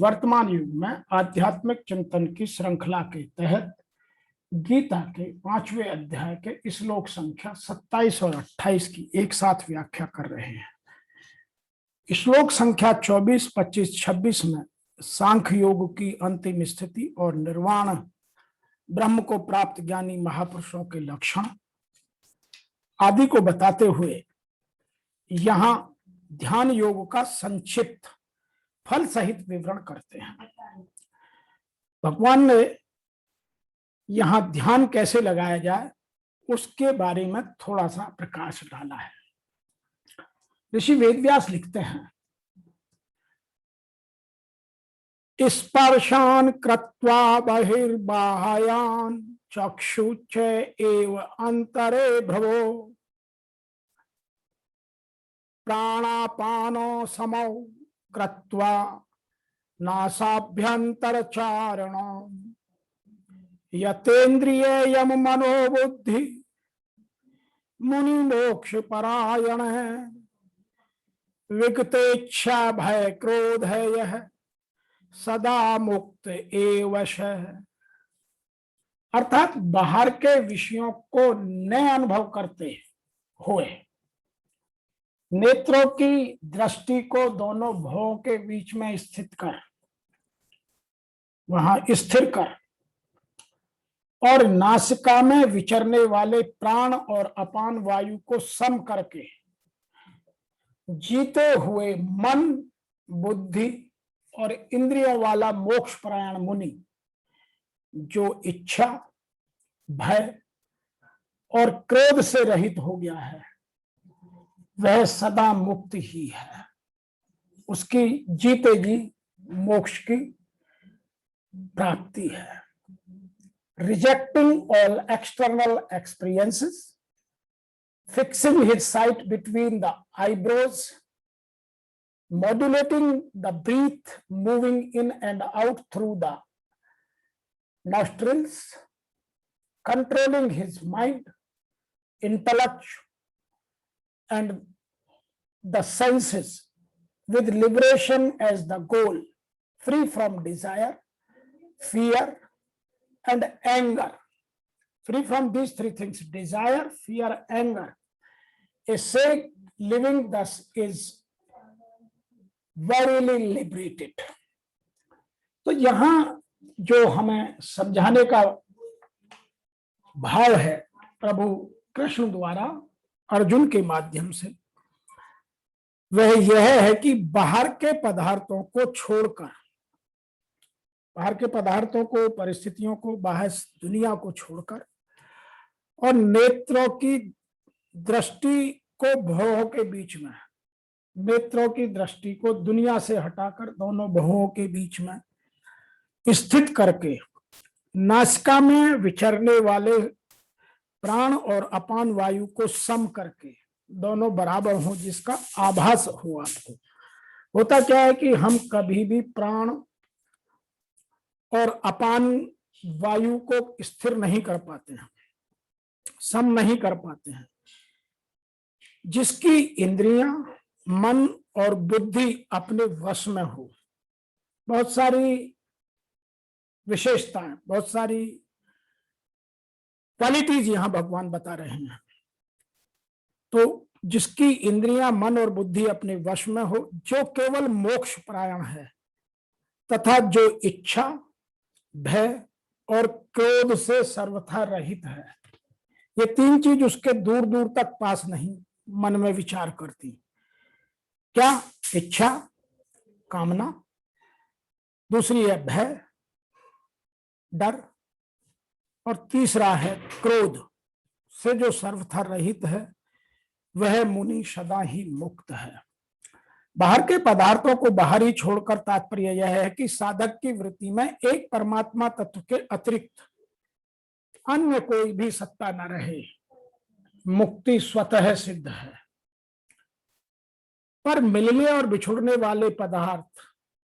वर्तमान युग में आध्यात्मिक चिंतन की श्रृंखला के तहत गीता के 5वें अध्याय के श्लोक संख्या 27 और 28 की एक साथ व्याख्या कर रहे हैं। श्लोक संख्या 24, 25, 26 में सांख्य योग की अंतिम स्थिति और निर्वाण ब्रह्म को प्राप्त ज्ञानी महापुरुषों के लक्षण आदि को बताते हुए यहाँ ध्यान योग का संक्षिप्त फल सहित विवरण करते हैं। भगवान ने यहाँ ध्यान कैसे लगाया जाए उसके बारे में थोड़ा सा प्रकाश डाला है। ऋषि वेदव्यास लिखते हैं, स्पर्शान कृत्वा बहिर्बाह्यान चक्षुच एव अंतरे भ्रवो प्राणापानो समौ कृत्वा नासाभ्यंतरचारण यतेन्द्रियम मनोबुद्धि मुनि मोक्ष परायण विगतेच्छा भय क्रोध है यह सदा मुक्त एवश। अर्थात बाहर के विषयों को न अनुभव करते हुए नेत्रों की दृष्टि को दोनों भवों के बीच में स्थित कर, वहां स्थिर कर और नासिका में विचरने वाले प्राण और अपान वायु को सम करके जीते हुए मन, बुद्धि और इंद्रियों वाला मोक्ष परायण मुनि जो इच्छा, भय और क्रोध से रहित हो गया है वह सदा मुक्त ही है। उसकी जीते जी मोक्ष की प्राप्ति है। Rejecting all external experiences, fixing his sight between the eyebrows, modulating the breath moving in and out through the nostrils, controlling his mind, intellect and the senses with liberation as the goal, free from desire, fear and anger. Free from these three things, desire, fear, anger. A sage living thus is verily liberated. तो यहाँ जो हमें समझाने का भाव है प्रभु कृष्ण द्वारा अर्जुन के माध्यम से, वह यह है कि बाहर के पदार्थों को छोड़कर, बाहर के पदार्थों को, परिस्थितियों को, बाहर दुनिया को छोड़कर और नेत्रों की दृष्टि को भवों के बीच में, नेत्रों की दृष्टि को दुनिया से हटाकर दोनों भवों के बीच में स्थित करके नासिका में विचरने वाले प्राण और अपान वायु को सम करके दोनों बराबर हो, जिसका आभास हो आपको। होता क्या है कि हम कभी भी प्राण और अपान वायु को स्थिर नहीं कर पाते हैं, सम नहीं कर पाते हैं। जिसकी इंद्रियां, मन और बुद्धि अपने वश में हो, बहुत सारी विशेषताएं, बहुत सारी क्वालिटीज यहां भगवान बता रहे हैं। तो जिसकी इंद्रियां, मन और बुद्धि अपने वश में हो, जो केवल मोक्ष परायण है तथा जो इच्छा, भय और क्रोध से सर्वथा रहित है। ये तीन चीज उसके दूर दूर तक पास नहीं मन में विचार करती। क्या? इच्छा, कामना, दूसरी है भय, डर और तीसरा है क्रोध से जो सर्वथा रहित है, वह मुनि सदा ही मुक्त है। बाहर के पदार्थों को बाहर ही छोड़कर तात्पर्य यह है कि साधक की वृत्ति में एक परमात्मा तत्व के अतिरिक्त अन्य कोई भी सत्ता न रहे। मुक्ति स्वतः सिद्ध है। पर मिलने और बिछुड़ने वाले पदार्थ,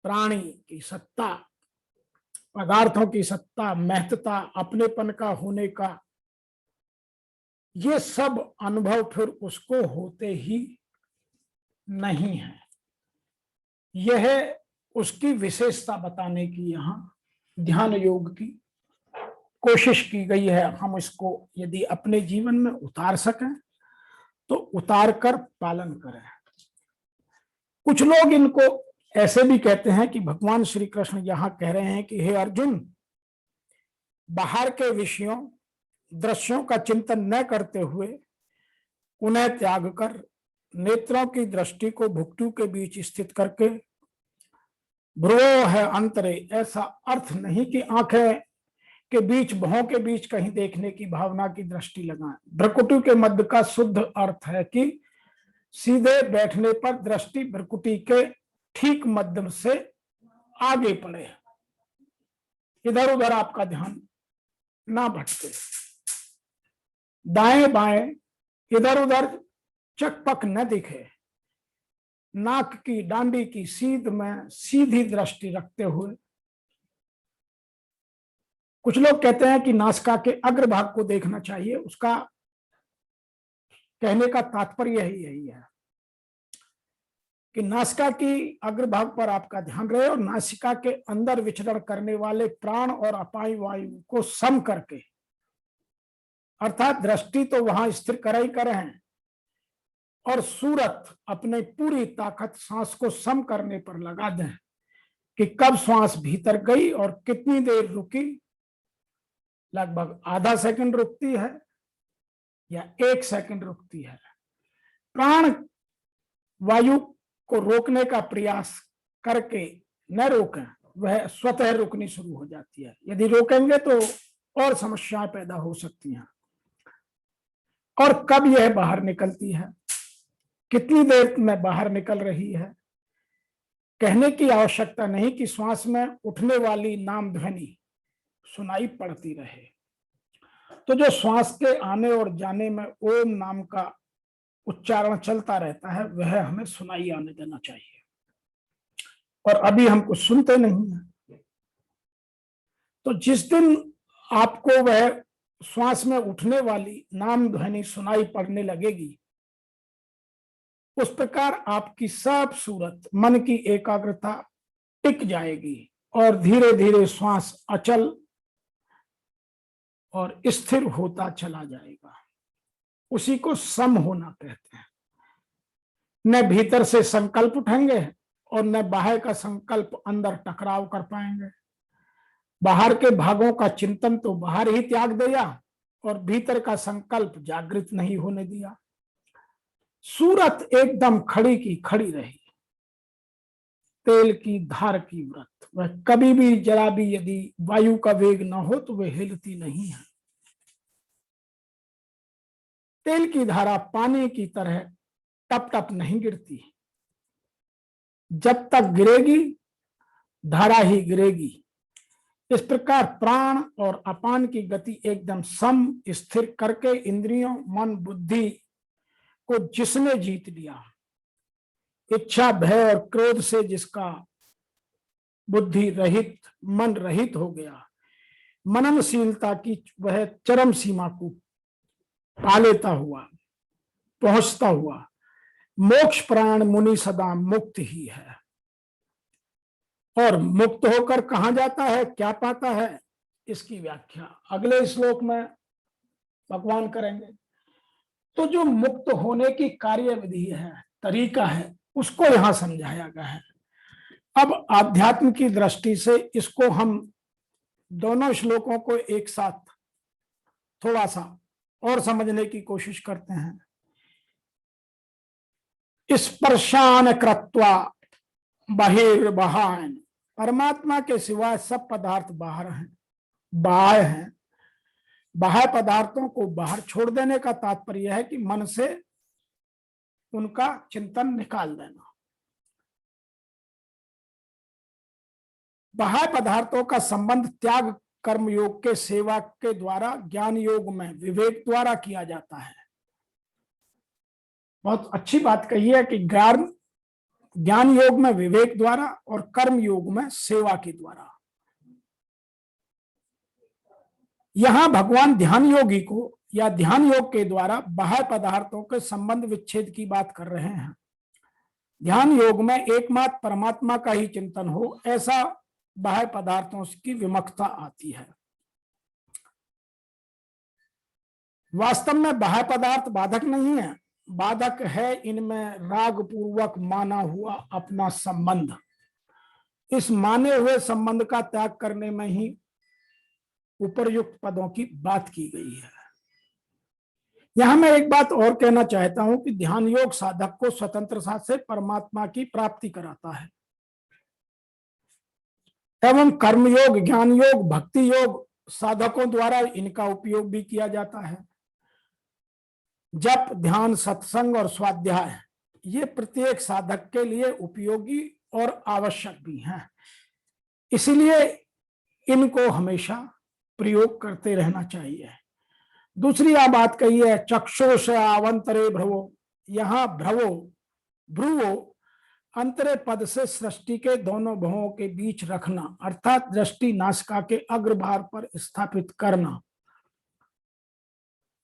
प्राणी की सत्ता, पदार्थों की सत्ता, महत्ता, अपनेपन का होने का, ये सब अनुभव फिर उसको होते ही नहीं है। यह उसकी विशेषता बताने की यहाँ ध्यान योग की कोशिश की गई है। हम इसको यदि अपने जीवन में उतार सकें तो उतार कर पालन करें। कुछ लोग इनको ऐसे भी कहते हैं कि भगवान श्री कृष्ण यहां कह रहे हैं कि हे अर्जुन, बाहर के विषयों दृश्यों का चिंतन न करते हुए उन्हें त्याग कर नेत्रों की दृष्टि को भुक्तु के बीच स्थित करके भ्रुवो है अंतरे, ऐसा अर्थ नहीं कि आंखें के बीच भौं के बीच कहीं देखने की भावना की दृष्टि लगाएं। भ्रकुटी के मध्य का शुद्ध अर्थ है कि सीधे बैठने पर दृष्टि भ्रकुटी के ठीक मध्य से आगे पड़े, इधर उधर आपका ध्यान ना भटके, दाएं बाएं इधर उधर चकपक न दिखे, नाक की डांडी की सीध में सीधी दृष्टि रखते हुए। कुछ लोग कहते हैं कि नासिका के अग्रभाग को देखना चाहिए। उसका कहने का तात्पर्य यही है कि नासिका की अग्रभाग पर आपका ध्यान रहे और नासिका के अंदर विचरण करने वाले प्राण और अपायु वायु को सम करके, अर्थात दृष्टि तो वहां स्थिर कर ही करे हैं और सूरत अपने पूरी ताकत सांस को सम करने पर लगा दें कि कब श्वास भीतर गई और कितनी देर रुकी। लगभग आधा सेकंड रुकती है या 1 सेकंड रुकती है। प्राण वायु को रोकने का प्रयास करके न रोकें, वह स्वतः रुकनी शुरू हो जाती है। यदि रोकेंगे तो और समस्याएं पैदा हो सकती हैं। और कब यह बाहर निकलती है, कितनी देर में बाहर निकल रही है, कहने की आवश्यकता नहीं कि श्वास में उठने वाली नाम ध्वनि सुनाई पड़ती रहे। तो जो श्वास के आने और जाने में ओम नाम का उच्चारण चलता रहता है, वह हमें सुनाई आने देना चाहिए। और अभी हम कुछ सुनते नहीं हैं। तो जिस दिन आपको वह श्वास में उठने वाली नाम ध्वनि सुनाई पड़ने लगेगी, उस प्रकार आपकी सब सूरत, मन की एकाग्रता टिक जाएगी और धीरे धीरे श्वास अचल और स्थिर होता चला जाएगा। उसी को सम होना कहते हैं। न भीतर से संकल्प उठेंगे और न बाहर का संकल्प अंदर टकराव कर पाएंगे। बाहर के भागों का चिंतन तो बाहर ही त्याग दिया और भीतर का संकल्प जागृत नहीं होने दिया। सूरत एकदम खड़ी की खड़ी रही, तेल की धार की व्रत। वह कभी भी जरा भी यदि वायु का वेग न हो तो वह हिलती नहीं है। तेल की धारा पानी की तरह टप टप नहीं गिरती। जब तक गिरेगी धारा ही गिरेगी। इस प्रकार प्राण और अपान की गति एकदम सम स्थिर करके इंद्रियों, मन, बुद्धि को जिसने जीत लिया, इच्छा, भय और क्रोध से जिसका बुद्धि रहित, मन रहित हो गया, मननशीलता की वह चरम सीमा को पा लेता हुआ, पहुंचता हुआ, मोक्ष प्राण मुनि सदा मुक्त ही है। और मुक्त होकर कहां जाता है, क्या पाता है, इसकी व्याख्या अगले श्लोक में भगवान करेंगे। तो जो मुक्त होने की कार्य विधि है, तरीका है, उसको यहां समझाया गया है। अब आध्यात्म की दृष्टि से इसको हम दोनों श्लोकों को एक साथ थोड़ा सा और समझने की कोशिश करते हैं। स्पर्शान कृत्वा बहिर्बहान, परमात्मा के सिवाय सब पदार्थ बाहर हैं, बाह्य हैं। बाह्य पदार्थों को बाहर छोड़ देने का तात्पर्य है कि मन से उनका चिंतन निकाल देना। बाह्य पदार्थों का संबंध त्याग कर्म योग के सेवा के द्वारा ज्ञान योग में विवेक द्वारा किया जाता है। बहुत अच्छी बात कही है कि ज्ञान योग में विवेक द्वारा और कर्म योग में सेवा के द्वारा। यहां भगवान ध्यान योगी को या ध्यान योग के द्वारा बाह्य पदार्थों के संबंध विच्छेद की बात कर रहे हैं। ध्यान योग में एकमात्र परमात्मा का ही चिंतन हो, ऐसा बाह्य पदार्थों की विमुखता आती है। वास्तव में बाह्य पदार्थ बाधक नहीं है, बाधक है इनमें राग पूर्वक माना हुआ अपना संबंध। इस माने हुए संबंध का त्याग करने में ही उपर्युक्त पदों की बात की गई है। यहां मैं एक बात और कहना चाहता हूं कि ध्यान योग साधक को स्वतंत्रता से परमात्मा की प्राप्ति कराता है, एवं कर्म योग, ज्ञान योग, भक्ति योग साधकों द्वारा इनका उपयोग भी किया जाता है। जप, ध्यान, सत्संग और स्वाध्याय ये प्रत्येक साधक के लिए उपयोगी और आवश्यक भी हैं, इसलिए इनको हमेशा प्रयोग करते रहना चाहिए। दूसरी आ बात कही है, चक्षुष आवंतरे भ्रवो, यहां भ्रवो, भ्रुवो अंतरे पद से सृष्टि के दोनों भवों के बीच रखना, अर्थात दृष्टि नासिका के अग्रभाग पर स्थापित करना,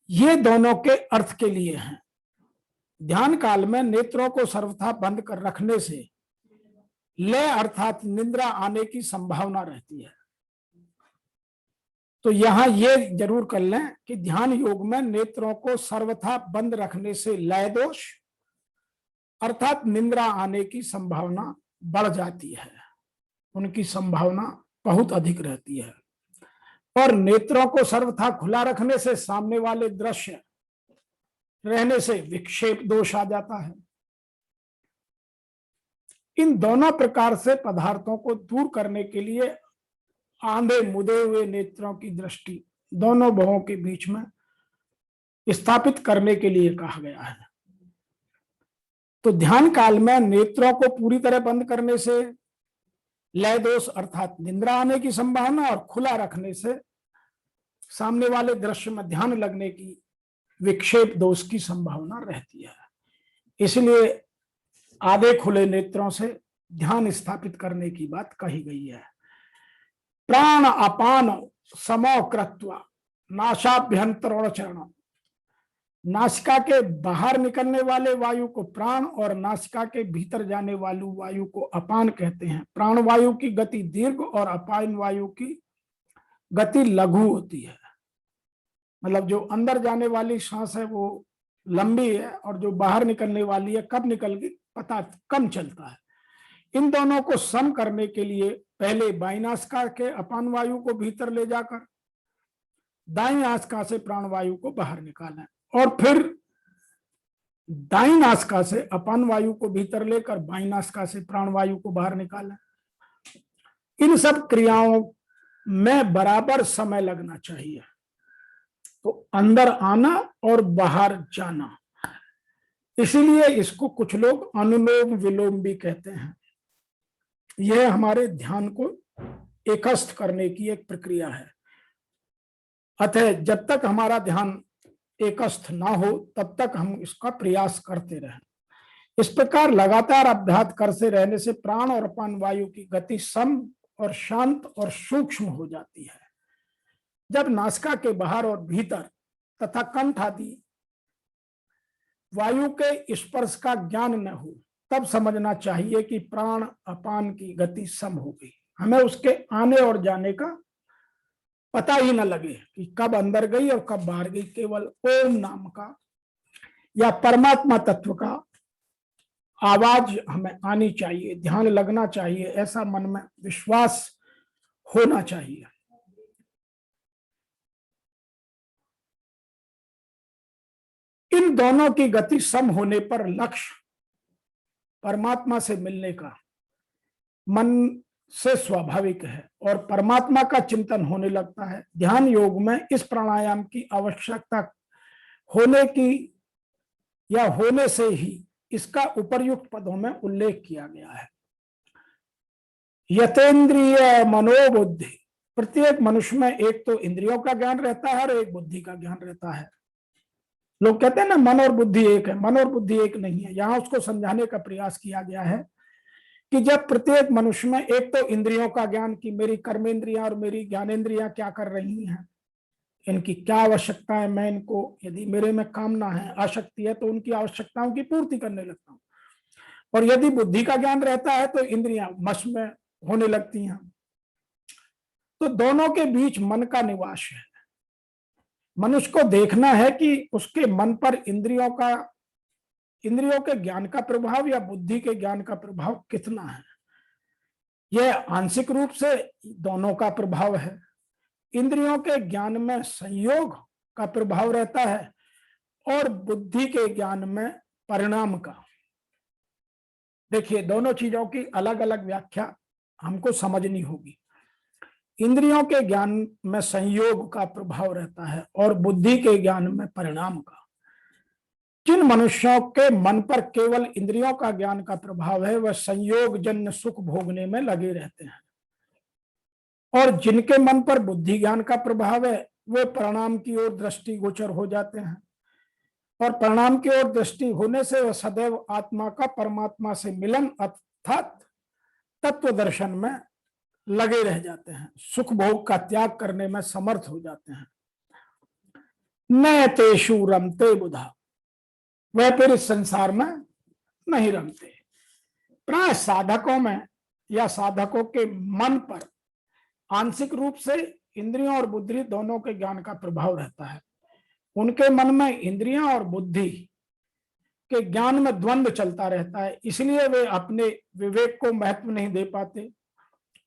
ये दोनों के अर्थ के लिए हैं। ध्यान काल में नेत्रों को सर्वथा बंद कर रखने से लय अर्थात निद्रा आने की संभावना रहती है। तो यहां ये जरूर कर लें कि ध्यान योग में नेत्रों को सर्वथा बंद रखने से लय दोष अर्थात निद्रा आने की संभावना बढ़ जाती है, उनकी संभावना बहुत अधिक रहती है। और नेत्रों को सर्वथा खुला रखने से सामने वाले दृश्य रहने से विक्षेप दोष आ जाता है। इन दोनों प्रकार से पदार्थों को दूर करने के लिए आंधे मुदे हुए नेत्रों की दृष्टि दोनों भवों के बीच में स्थापित करने के लिए कहा गया है। तो ध्यान काल में नेत्रों को पूरी तरह बंद करने से लय दोष अर्थात निद्रा आने की संभावना और खुला रखने से सामने वाले दृश्य में ध्यान लगने की विक्षेप दोष की संभावना रहती है। इसलिए आधे खुले नेत्रों से ध्यान स्थापित करने की बात कही गई है। प्राण अपान समो कृत्वा नासाभ्यंतरोण चरण, नासिका के बाहर निकलने वाले वायु को प्राण और नासिका के भीतर जाने वाली वायु को अपान कहते हैं। प्राण वायु की गति दीर्घ और अपान वायु की गति लघु होती है, मतलब जो अंदर जाने वाली सांस है वो लंबी है और जो बाहर निकलने वाली है कब निकल गई पता कम चलता है। इन दोनों को सम करने के लिए पहले बाईं नासिका के अपान वायु को भीतर ले जाकर दाईं नासिका से प्राण वायु को बाहर निकालें और फिर दाईं नासिका से अपान वायु को भीतर लेकर बाईं नासिका से प्राण वायु को बाहर निकालें। इन सब क्रियाओं में बराबर समय लगना चाहिए। तो अंदर आना और बाहर जाना, इसीलिए इसको कुछ लोग अनुलोम विलोम भी कहते हैं। यह हमारे ध्यान को एकस्थ करने की एक प्रक्रिया है। अतः जब तक हमारा ध्यान एकस्थ ना हो तब तक हम इसका प्रयास करते रहें। इस प्रकार लगातार अभ्यास करते रहने से प्राण और अपान वायु की गति सम और शांत और सूक्ष्म हो जाती है। जब नासिका के बाहर और भीतर तथा कंठ आदि वायु के स्पर्श का ज्ञान न हो तब समझना चाहिए कि प्राण अपान की गति सम हो गई। हमें उसके आने और जाने का पता ही न लगे कि कब अंदर गई और कब बाहर गई। केवल ओम नाम का या परमात्मा तत्व का आवाज हमें आनी चाहिए, ध्यान लगना चाहिए, ऐसा मन में विश्वास होना चाहिए। इन दोनों की गति सम होने पर लक्ष्य परमात्मा से मिलने का मन से स्वाभाविक है और परमात्मा का चिंतन होने लगता है। ध्यान योग में इस प्राणायाम की आवश्यकता होने की या होने से ही इसका उपर्युक्त पदों में उल्लेख किया गया है। यतेंद्रिय मनोबुद्धि, प्रत्येक मनुष्य में एक तो इंद्रियों का ज्ञान रहता है और एक बुद्धि का ज्ञान रहता है। लोग कहते हैं ना मन और बुद्धि एक है, मन और बुद्धि एक नहीं है। यहां उसको समझाने का प्रयास किया गया है कि जब प्रत्येक मनुष्य में एक तो इंद्रियों का ज्ञान कि मेरी कर्मेंद्रियां और मेरी ज्ञानेंद्रियां क्या कर रही हैं, इनकी क्या आवश्यकता है, मैं इनको, यदि मेरे में कामना है, आसक्ति है तो उनकी आवश्यकताओं की पूर्ति करने लगता हूं। और यदि बुद्धि का ज्ञान रहता है तो इंद्रियां वश में होने लगती हैं। तो दोनों के बीच मन का निवास है। मनुष्य को देखना है कि उसके मन पर इंद्रियों के ज्ञान का प्रभाव या बुद्धि के ज्ञान का प्रभाव कितना है। यह आंशिक रूप से दोनों का प्रभाव है। इंद्रियों के ज्ञान में संयोग का प्रभाव रहता है और बुद्धि के ज्ञान में परिणाम का। देखिए, दोनों चीजों की अलग अलग व्याख्या हमको समझनी होगी। इंद्रियों के ज्ञान में संयोग का प्रभाव रहता है और बुद्धि के ज्ञान में परिणाम का। जिन मनुष्यों के मन पर केवल इंद्रियों का ज्ञान का प्रभाव है वह संयोग जन्य सुख भोगने में लगे रहते हैं, और जिनके मन पर बुद्धि ज्ञान का प्रभाव है वे परिणाम की ओर दृष्टिगोचर हो जाते हैं, और परिणाम की ओर दृष्टि होने से वह सदैव आत्मा का परमात्मा से मिलन अर्थात तत्व दर्शन में लगे रह जाते हैं, सुख भोग का त्याग करने में समर्थ हो जाते हैं। न तेषु रमते बुधा, वह फिर इस संसार में नहीं रमते। प्राय साधकों में या साधकों के मन पर आंशिक रूप से इंद्रियों और बुद्धि दोनों के ज्ञान का प्रभाव रहता है। उनके मन में इंद्रियां और बुद्धि के ज्ञान में द्वंद्व चलता रहता है, इसलिए वे अपने विवेक को महत्व नहीं दे पाते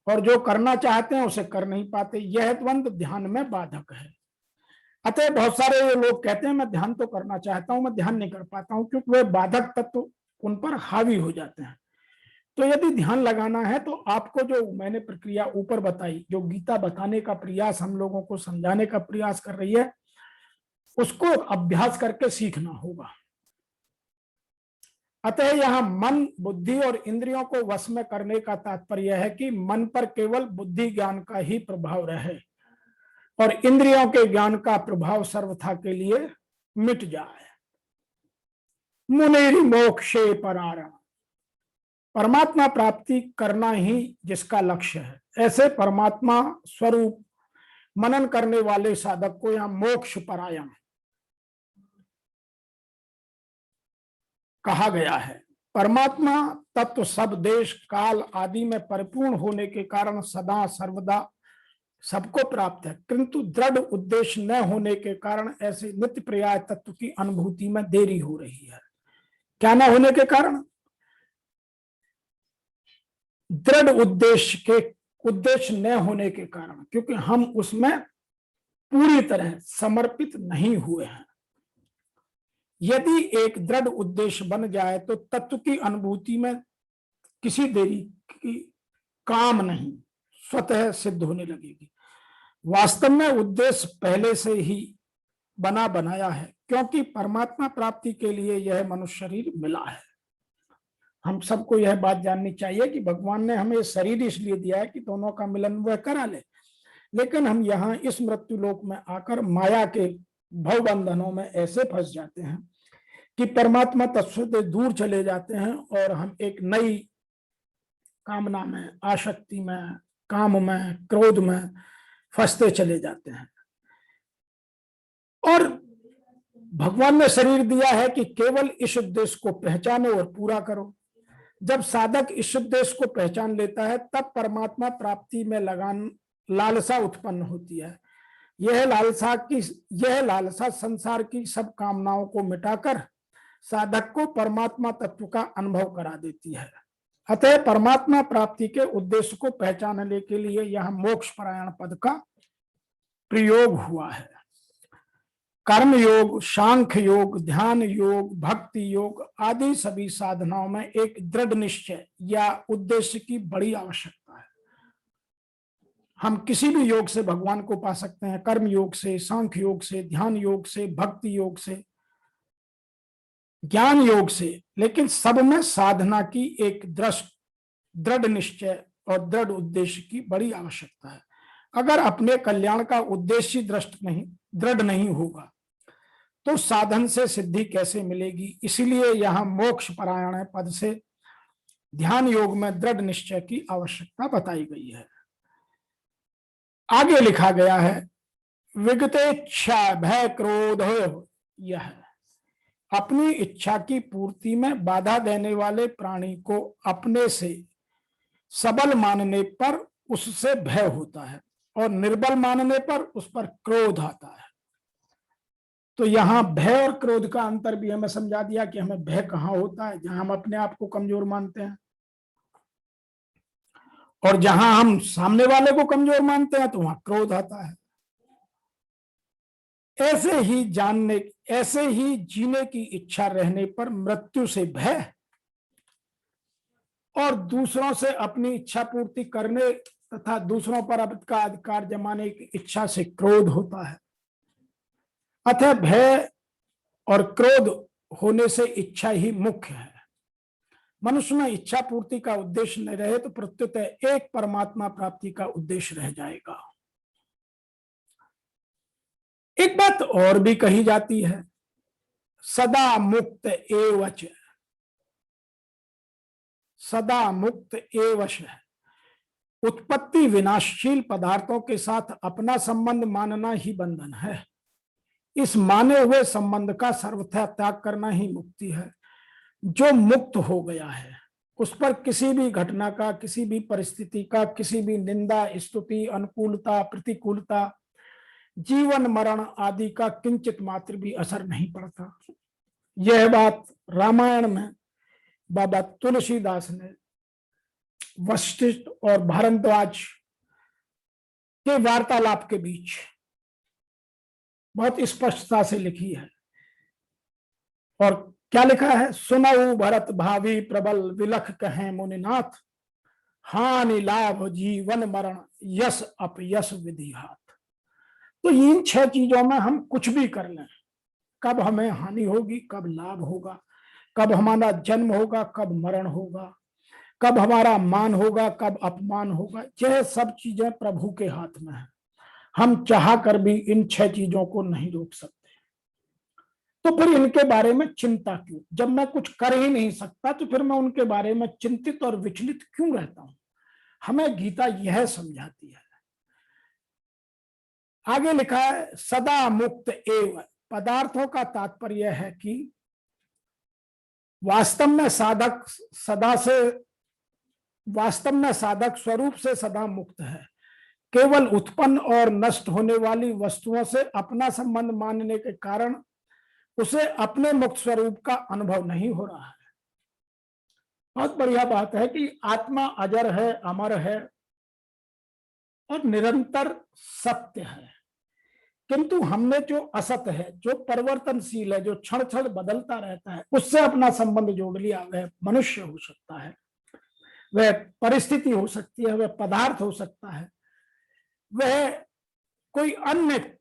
और जो करना चाहते हैं उसे कर नहीं पाते। यह द्वंद्व ध्यान में बाधक है। अतः बहुत सारे लोग कहते हैं मैं ध्यान तो करना चाहता हूं, मैं ध्यान नहीं कर पाता हूं, क्योंकि वे बाधक तत्व उन पर हावी हो जाते हैं। तो यदि ध्यान लगाना है तो आपको जो मैंने प्रक्रिया ऊपर बताई, जो गीता बताने का प्रयास हम लोगों को समझाने का प्रयास कर रही है, उसको अभ्यास करके सीखना होगा। अतः यहां मन, बुद्धि और इंद्रियों को वश में करने का तात्पर्य है कि मन पर केवल बुद्धि ज्ञान का ही प्रभाव रहे और इंद्रियों के ज्ञान का प्रभाव सर्वथा के लिए मिट जाए। मुनेरि मोक्षे परारा, परमात्मा प्राप्ति करना ही जिसका लक्ष्य है, ऐसे परमात्मा स्वरूप मनन करने वाले साधक को यहां मोक्ष परायण कहा गया है। परमात्मा तत्व सब देश काल आदि में परिपूर्ण होने के कारण सदा सर्वदा सबको प्राप्त है, किंतु दृढ़ उद्देश्य न होने के कारण ऐसे नित्य पर्याय तत्व की अनुभूति में देरी हो रही है। क्या न होने के कारण? दृढ़ उद्देश्य न होने के कारण, क्योंकि हम उसमें पूरी तरह समर्पित नहीं हुए हैं। यदि एक दृढ़ उद्देश्य बन जाए तो तत्व की अनुभूति में किसी देरी की काम नहीं, स्वतः सिद्ध होने लगेगी। वास्तव में उद्देश्य पहले से ही बना बनाया है, क्योंकि परमात्मा प्राप्ति के लिए यह मनुष्य शरीर मिला है। हम सबको यह बात जाननी चाहिए कि भगवान ने हमें शरीर इसलिए दिया है कि दोनों का मिलन वह करा ले, लेकिन हम यहाँ इस मृत्यु लोक में आकर माया के भव बंधनों में ऐसे फंस जाते हैं कि परमात्मा तत्व से दूर चले जाते हैं और हम एक नई कामना में, आसक्ति में, काम में, क्रोध में फंसते चले जाते हैं। और भगवान ने शरीर दिया है कि केवल इस उद्देश्य को पहचानो और पूरा करो। जब साधक इस उद्देश्य को पहचान लेता है तब परमात्मा प्राप्ति में लालसा उत्पन्न होती है। यह लालसा संसार की सब कामनाओं को मिटाकर साधक को परमात्मा तत्व का अनुभव करा देती है। अतः परमात्मा प्राप्ति के उद्देश्य को पहचानने के लिए यह मोक्ष परायण पद का प्रयोग हुआ है। कर्म योग, सांख्य योग, ध्यान योग, भक्ति योग आदि सभी साधनाओं में एक दृढ़ निश्चय या उद्देश्य की बड़ी आवश्यकता है। हम किसी भी योग से भगवान को पा सकते हैं, कर्म योग से, सांख्य योग से, ध्यान योग से, भक्ति योग से, ज्ञान योग से, लेकिन सब में साधना की एक दृढ़ निश्चय और दृढ़ उद्देश्य की बड़ी आवश्यकता है। अगर अपने कल्याण का उद्देश्य दृढ़ नहीं होगा तो साधन से सिद्धि कैसे मिलेगी? इसलिए यहां मोक्ष परायण पद से ध्यान योग में दृढ़ निश्चय की आवश्यकता बताई गई है। आगे लिखा गया है विगतेच्छा भय क्रोध यह, अपनी इच्छा की पूर्ति में बाधा देने वाले प्राणी को अपने से सबल मानने पर उससे भय होता है और निर्बल मानने पर उस पर क्रोध आता है। तो यहां भय और क्रोध का अंतर भी हमें समझा दिया कि हमें भय कहां होता है, जहां हम अपने आप को कमजोर मानते हैं, और जहां हम सामने वाले को कमजोर मानते हैं तो वहां क्रोध आता है। ऐसे ही जीने की इच्छा रहने पर मृत्यु से भय और दूसरों से अपनी इच्छा पूर्ति करने तथा दूसरों पर अपना अधिकार जमाने की इच्छा से क्रोध होता है। अतः भय और क्रोध होने से इच्छा ही मुख्य है। मनुष्य में इच्छा पूर्ति का उद्देश्य न रहे तो प्रत्युतः एक परमात्मा प्राप्ति का उद्देश्य रह जाएगा। एक बात और भी कही जाती है, सदा मुक्त एवच, सदा मुक्त एवश। उत्पत्ति विनाशशील पदार्थों के साथ अपना संबंध मानना ही बंधन है। इस माने हुए संबंध का सर्वथा त्याग करना ही मुक्ति है। जो मुक्त हो गया है उस पर किसी भी घटना का, किसी भी परिस्थिति का, किसी भी निंदा, स्तुति, अनुकूलता, प्रतिकूलता, जीवन मरण आदि का किंचित मात्र भी असर नहीं पड़ता। यह बात रामायण में बाबा तुलसीदास ने वशिष्ठ और भारद्वाज के वार्तालाप के बीच बहुत स्पष्टता से लिखी है। और क्या लिखा है, सुनऊ भरत भावी प्रबल विलख कहें मुनिनाथ, हानि लाभ जीवन मरण यश अपयश विधि हाथ। तो इन 6 चीजों में हम कुछ भी कर लें, कब हमें हानि होगी, कब लाभ होगा, कब हमारा जन्म होगा, कब मरण होगा, कब हमारा मान होगा, कब अपमान होगा, यह सब चीजें प्रभु के हाथ में है। हम चाह कर भी इन 6 चीजों को नहीं रोक सकते। तो फिर इनके बारे में चिंता क्यों? जब मैं कुछ कर ही नहीं सकता तो फिर मैं उनके बारे में चिंतित और विचलित क्यों रहता हूं? हमें गीता यह समझाती है। आगे लिखा है, सदा मुक्त एव। पदार्थों का तात्पर्य है कि वास्तव में साधक स्वरूप से सदा मुक्त है। केवल उत्पन्न और नष्ट होने वाली वस्तुओं से अपना संबंध मानने के कारण उसे अपने मुक्त स्वरूप का अनुभव नहीं हो रहा है। बहुत बढ़िया बात है कि आत्मा अजर है, अमर है और निरंतर सत्य है, किंतु हमने जो असत है, जो परिवर्तनशील है, जो क्षण क्षण बदलता रहता है, उससे अपना संबंध जोड़ लिया। वह मनुष्य हो सकता है, वह परिस्थिति हो सकती है, वह पदार्थ हो सकता है, वह कोई अन्य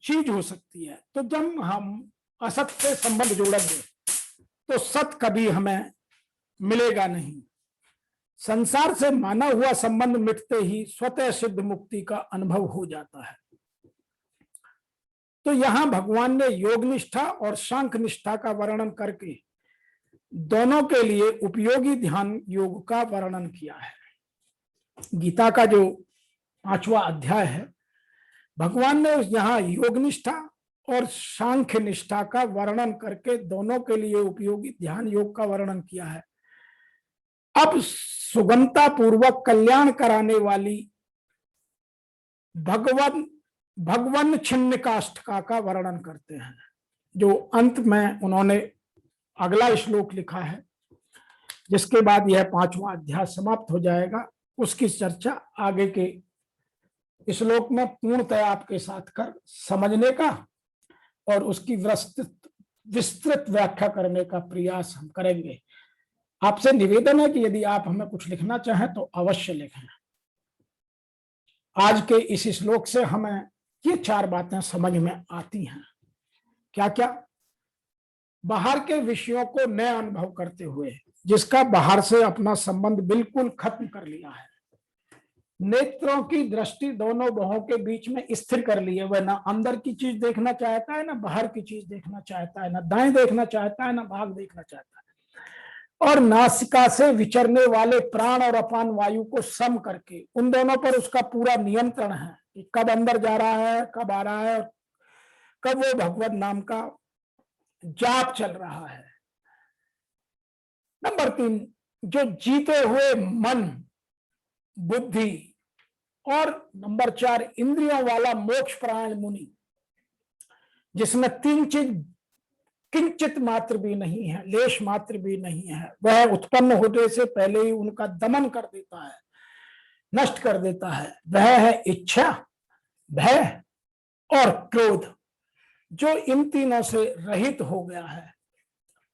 चीज हो सकती है। तो जब हम असत से संबंध जोड़ेंगे तो सत कभी हमें मिलेगा नहीं। संसार से माना हुआ संबंध मिटते ही स्वतः सिद्ध मुक्ति का अनुभव हो जाता है। तो यहां भगवान ने योग निष्ठा और सांख्य निष्ठा का वर्णन करके दोनों के लिए उपयोगी ध्यान योग का वर्णन किया है। गीता का जो 5वां अध्याय है, भगवान ने यहाँ योग निष्ठा और सांख्य निष्ठा का वर्णन करके दोनों के लिए उपयोगी ध्यान योग का वर्णन किया है। अब सुगमता पूर्वक कल्याण कराने वाली भगवन छिन्न काष्ठा का वर्णन करते हैं, जो अंत में उन्होंने अगला श्लोक लिखा है, जिसके बाद यह 5वां अध्याय समाप्त हो जाएगा। उसकी चर्चा आगे के श्लोक में पूर्णतया आपके साथ कर समझने का और उसकी विस्तृत व्याख्या करने का प्रयास हम करेंगे। आपसे निवेदन है कि यदि आप हमें कुछ लिखना चाहें तो अवश्य लिखें। आज के इस श्लोक से हमें ये 4 बातें समझ में आती हैं। क्या क्या? बाहर के विषयों को नए अनुभव करते हुए, जिसका बाहर से अपना संबंध बिल्कुल खत्म कर लिया है, नेत्रों की दृष्टि दोनों बाहों के बीच में स्थिर कर ली है। वह ना अंदर की चीज देखना चाहता है, ना बाहर की चीज देखना चाहता है, ना दाएं देखना चाहता है, ना भाग देखना चाहता है, और नासिका से विचरने वाले प्राण और अपान वायु को सम करके उन दोनों पर उसका पूरा नियंत्रण है कि कब अंदर जा रहा है, कब आ रहा है, कब वो भगवत नाम का जाप चल रहा है। नंबर 3, जो जीते हुए मन, बुद्धि और नंबर 4 इंद्रियों वाला मोक्ष परायण मुनि, जिसमें 3 चीज किंचित मात्र भी नहीं है, लेश मात्र भी नहीं है, वह उत्पन्न होने से पहले ही उनका दमन कर देता है, नष्ट कर देता है। वह है इच्छा, भय और क्रोध। जो इन तीनों से रहित हो गया है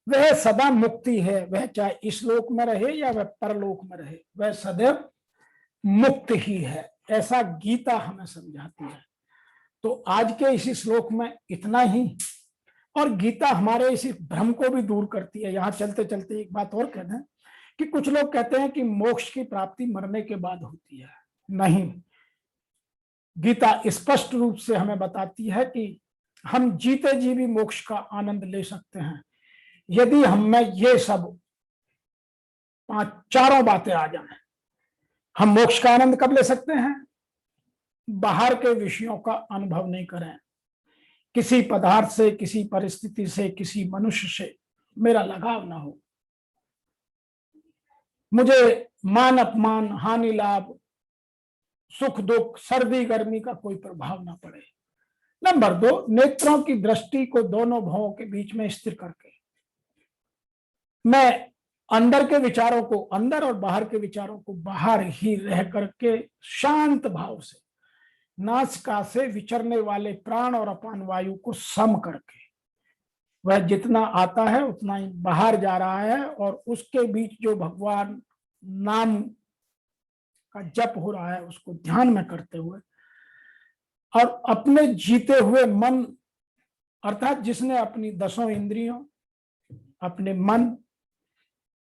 वह सदा मुक्ति है। वह चाहे इस लोक में रहे या वह परलोक में रहे, वह सदैव मुक्त ही है। ऐसा गीता हमें समझाती है। तो आज के इसी श्लोक में इतना ही। और गीता हमारे इसी भ्रम को भी दूर करती है। यहां चलते चलते एक बात और कह दें कि कुछ लोग कहते हैं कि मोक्ष की प्राप्ति मरने के बाद होती है। नहीं, गीता स्पष्ट रूप से हमें बताती है कि हम जीते जी भी मोक्ष का आनंद ले सकते हैं, यदि हम में ये सब चारों बातें आ जाएं। हम मोक्ष का आनंद कब ले सकते हैं? बाहर के विषयों का अनुभव नहीं करें, किसी पदार्थ से, किसी परिस्थिति से, किसी मनुष्य से मेरा लगाव ना हो, मुझे मान अपमान, हानि लाभ, सुख दुख, सर्दी गर्मी का कोई प्रभाव ना पड़े। नंबर 2, नेत्रों की दृष्टि को दोनों भावों के बीच में स्थिर करके मैं अंदर के विचारों को अंदर और बाहर के विचारों को बाहर ही रह करके शांत भाव से नासिका से विचरने वाले प्राण और अपान वायु को सम करके, वह जितना आता है उतना ही बाहर जा रहा है और उसके बीच जो भगवान नाम का जप हो रहा है उसको ध्यान में करते हुए और अपने जीते हुए मन, अर्थात जिसने अपनी 10 इंद्रियों, अपने मन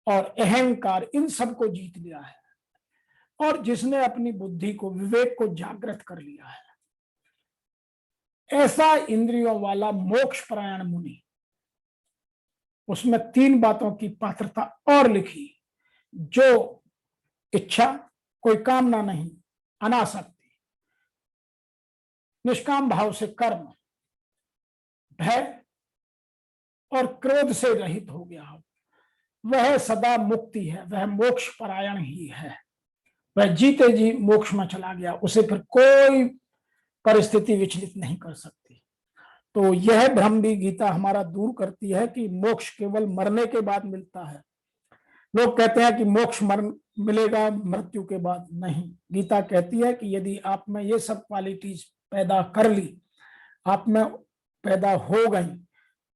और अहंकार, इन सब को जीत लिया है और जिसने अपनी बुद्धि को, विवेक को जागृत कर लिया है, ऐसा इंद्रियों वाला मोक्ष परायण मुनि, उसमें 3 बातों की पात्रता और लिखी। जो इच्छा, कोई कामना नहीं, अनासक्ति, निष्काम भाव से कर्म, भय और क्रोध से रहित हो गया हो, वह सदा मुक्ति है, वह मोक्ष परायण ही है। वह जीते जी मोक्ष में चला गया, उसे फिर कोई परिस्थिति विचलित नहीं कर सकती। तो यह भ्रम भी गीता हमारा दूर करती है कि मोक्ष केवल मरने के बाद मिलता है। लोग कहते हैं कि मोक्ष मिलेगा मृत्यु के बाद। नहीं, गीता कहती है कि यदि आप में ये सब क्वालिटीज पैदा कर ली, आप में पैदा हो गई,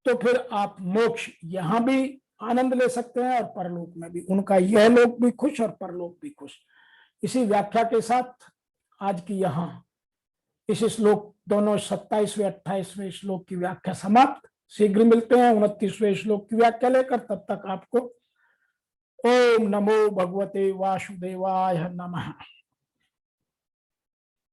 तो फिर आप मोक्ष यहां भी आनंद ले सकते हैं और परलोक में भी। उनका यह लोक भी खुश और परलोक भी खुश। इसी व्याख्या के साथ आज की यहाँ इस श्लोक, दोनों 27वें 28वें श्लोक की व्याख्या समाप्त। शीघ्र मिलते हैं 29वें श्लोक की व्याख्या लेकर। तब तक आपको ओम नमो भगवते वासुदेवाय नमः।